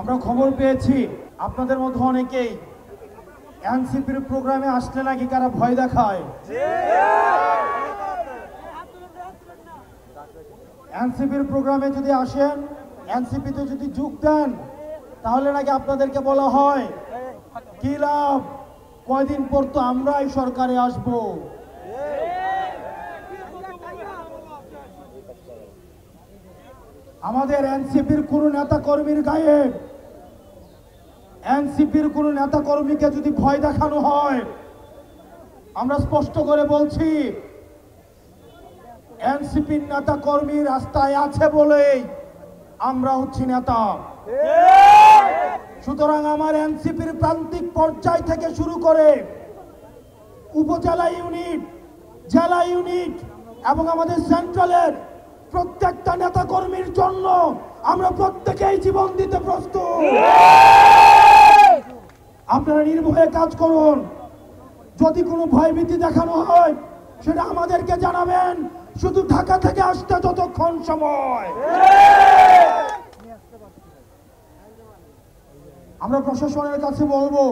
আমরা খবর পেয়েছি আপনাদের মধ্যে অনেকেই এনসিপির প্রোগ্রামে আসলে নাকি কারা ভয় দেখায়। এনসিপির প্রোগ্রামে যদি আসেন, এনসিপিতে যদি যোগ দেন, তাহলে নাকি আপনাদেরকে বলা হয় কি লাভ, কয়দিন পর তো আমরাই সরকারে আসব। আমাদের এনসিপির কোন নেতা কর্মীর গায়ে, এনসিপির কোন নেতা কর্মীকে যদি ভয় দেখানো হয়, আমরা স্পষ্ট করে বলছি এনসিপির নেতা কর্মী রাস্তায় আছে বলেই আমরা হচ্ছি নেতা। সুতরাং আমার এনসিপির প্রান্তিক পর্যায় থেকে শুরু করে উপজেলা ইউনিট, জেলা ইউনিট এবং আমাদের সেন্ট্রালের প্রত্যেকটা নেতা কর্মীর জন্য আমরা প্রত্যেকেই জীবন দিতে প্রস্তুত। আপনারা নির্ভয়ে কাজ করুন। যদি কোনো ভয়ভীতি দেখানো হয় সেটা আমাদেরকে জানাবেন, শুধু ঢাকা থেকে আসতে যতক্ষণ সময়। আমরা প্রশাসনের কাছে বলবো,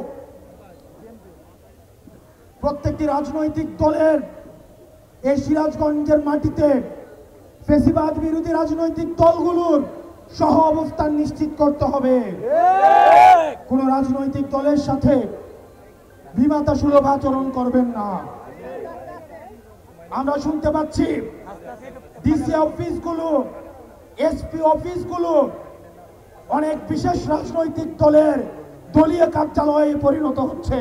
প্রত্যেকটি রাজনৈতিক দলের এই সিরাজগঞ্জের মাটিতে ফ্যাসিবাদ বিরোধী রাজনৈতিক দলগুলোর সহ অবস্থান নিশ্চিত করতে হবে। কোন রাজনৈতিক দলের সাথে বিমাতা সুলভ আচরণ করবেন না। আমরা শুনতে পাচ্ছি ডিসি অফিসগুলো, এসপি অফিসগুলো অনেক বিশেষ রাজনৈতিক দলের দলীয় কার্যালয়ে পরিণত হচ্ছে।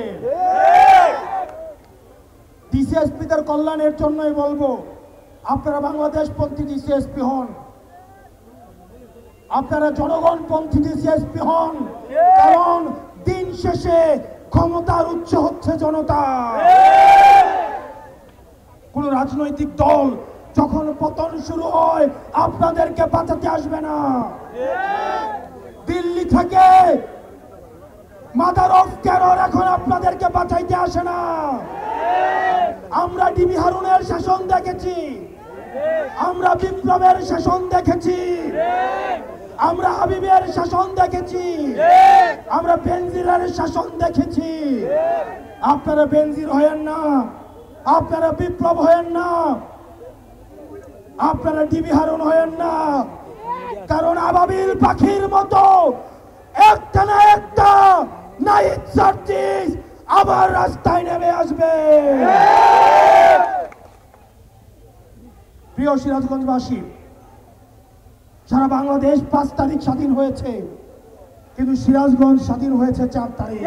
ডিসি এসপিদের কল্যাণের জন্যই বলবো, আপনারা বাংলাদেশপন্থী ডিসি এসপি হন, আপনারা জনগণপন্থী ডিসি এসপি হন, কারণ দিন শেষে ক্ষমতার উৎস হচ্ছে জনতা। কোন রাজনৈতিক দল যখন পতন শুরু হয় আপনাদেরকে বাঁচাতে আসবে না। দিল্লি থেকে মাদার অফ টেরর এখন আপনাদেরকে বাঁচাইতে আসে না। আমরা ডিবি হারুনের শাসন দেখেছি, আমরা বিপ্লবের শাসন দেখেছি, আমরা হাবিবের শাসন দেখেছি, আমরা বেনজিরের শাসন দেখেছি। আপনারা বেনজির হয়েন না, আপনারা বিপ্লব হয়েন না, আপনারা ডিবি হারুন হয়েন না, কারণ আবাবিল পাখির মতো একটা না একটা নাইট সার্জিস আবার রাস্তায় নেমে আসবে। প্রিয় সিরাজগঞ্জবাসী, সারা বাংলাদেশ 5 তারিখ স্বাধীন হয়েছে, কিন্তু সিরাজগঞ্জ স্বাধীন হয়েছে 4 তারিখ।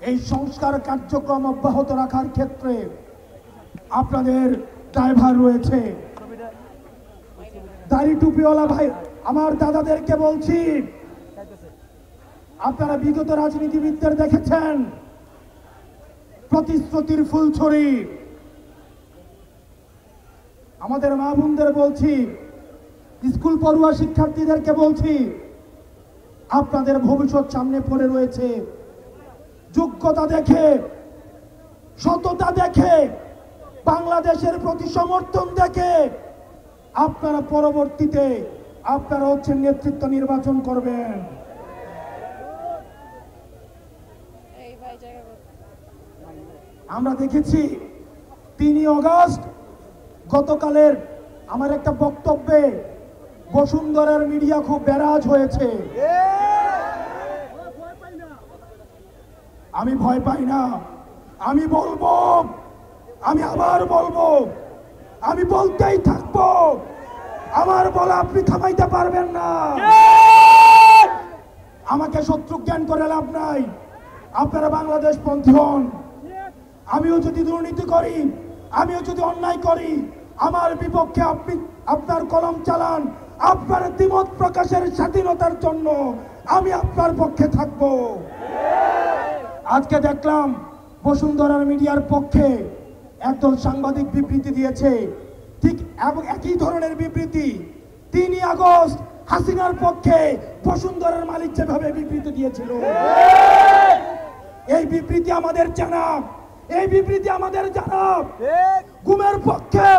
এই সংস্কার কার্যক্রম অব্যাহত রাখার ক্ষেত্রে আপনাদের দায়ভার রয়েছে। দাড়ি টুপিওয়ালা ভাই আমার দাদাদেরকে বলছি, আপনারা বিগত রাজনীতিবিদদের দেখেছেন প্রতিশ্রুতির ফুলছড়ি। আমাদের মা বোনদের বলছি, স্কুল পড়ুয়া শিক্ষার্থীদেরকে বলছি, আপনাদের ভবিষ্যৎ সামনে পড়ে রয়েছে। যোগ্যতা দেখে, সততা দেখে, বাংলাদেশের প্রতি সমর্থন দেখে আপনারা পরবর্তীতে আপনারা হচ্ছেন নেতৃত্ব নির্বাচন করবেন। আমরা দেখেছি 3 আগস্ট গতকালের আমার একটা বক্তব্যে বসুন্ধরার মিডিয়া খুব বেরাজ হয়েছে। আমি ভয় পাই না, আমি বলবো, আমি আবার বলবো, আমি বলতেই থাকবো। আমার বলা আপনি থামাইতে পারবেন না। আমাকে শত্রু জ্ঞান করে লাভ নাই। আপনারা বাংলাদেশ পন্থী হন। আমিও যদি দুর্নীতি করি, আমিও যদি অন্যায় করি, আমার বিপক্ষে আপনি আপনার কলম চালান, আপনার দ্বিমত প্রকাশের স্বাধীনতার জন্য আমি আপনার পক্ষে থাকব। আজকে দেখলাম বসুন্ধরার মিডিয়ার পক্ষে একদল সাংবাদিক বিবৃতি দিয়েছে, ঠিক একই ধরনের বিবৃতি 3 আগস্ট হাসিনার পক্ষে বসুন্ধরার মালিক যেভাবে বিবৃতি দিয়েছিল। এই বিবৃতি আমাদের জানা, এই বিবৃতি আমাদের জানা গুমের পক্ষে,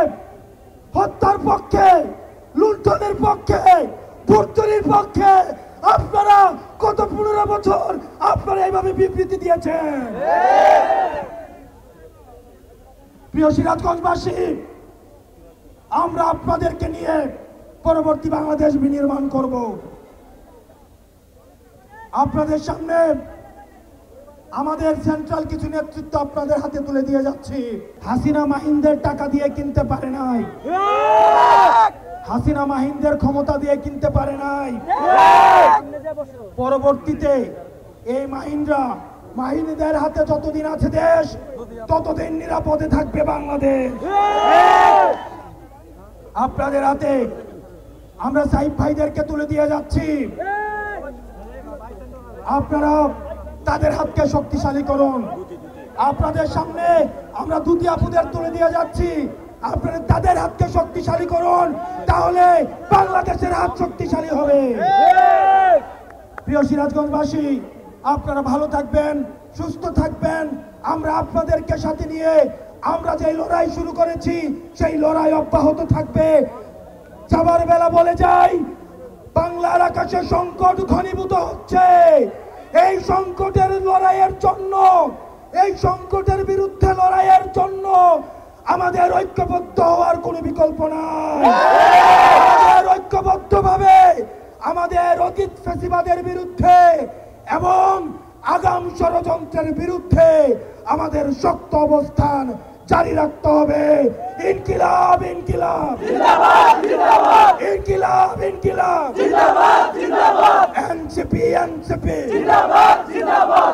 হত্যার পক্ষে, লুণ্ঠনের পক্ষে, ফুরচুরির পক্ষে আপনারা কত 15 বছর আপনারা এইভাবে বিবৃতি দিয়েছেন। প্রিয় সিরাজগঞ্জবাসী, আমরা আপনাদেরকে নিয়ে পরবর্তী বাংলাদেশ বিনির্মাণ করব। আপনাদের সামনে আমাদের সেন্ট্রাল কিছু নেতৃত্ব আপনাদের হাতে তুলে দিয়ে যাচ্ছি। হাসিনা মাহিন্দের টাকা দিয়ে কিনতে পারে নাই, হাসিনা মাহিন্দের ক্ষমতা দিয়ে কিনতে পারে নাই। পরবর্তীতে এই মাহিন্দের হাতে যতদিন আছে দেশ, ততদিন নিরাপদে থাকবে বাংলাদেশ। আপনাদের হাতে আমরা সাইফ ভাইদেরকে তুলে দিয়ে যাচ্ছি। আপনারা তাদের হাতকে শক্তিশালী করুন। আপনাদের সামনে আমরা দুটি আপুদের তুলে দিয়ে যাচ্ছি। আপনারা তাদের হাতকে শক্তিশালী করুন, তাহলে বাংলাদেশের হাত শক্তিশালী হবে। প্রিয় সিরাজগঞ্জবাসী, আপনারা ভালো থাকবেন, সুস্থ থাকবেন। আমরা আপনাদেরকে সাথে নিয়ে আমরা যে লড়াই শুরু করেছি সেই লড়াই অব্যাহত থাকবে। যাবার বেলা বলে যাই, বাংলার আকাশে সংকট ঘনীভূত হচ্ছে। এই সংকটের লড়াইয়ের জন্য, এই সংকটের বিরুদ্ধে লড়াইয়ের জন্য আমাদের ঐক্যবদ্ধ হওয়ার কোনো বিকল্প নাই। আমাদের ঐক্যবদ্ধভাবে আমাদের অতীত ফ্যাসিবাদের বিরুদ্ধে এবং আগাম ষড়যন্ত্রের বিরুদ্ধে আমাদের শক্ত অবস্থান জারি রাখতে হবে। ইনকিলাব ইনকিলাব জিন্দাবাদ জিন্দাবাদ, ইনকিলাব ইনকিলাব জিন্দাবাদ জিন্দাবাদ, এনসিপি এনসিপি জিন্দাবাদ জিন্দাবাদ।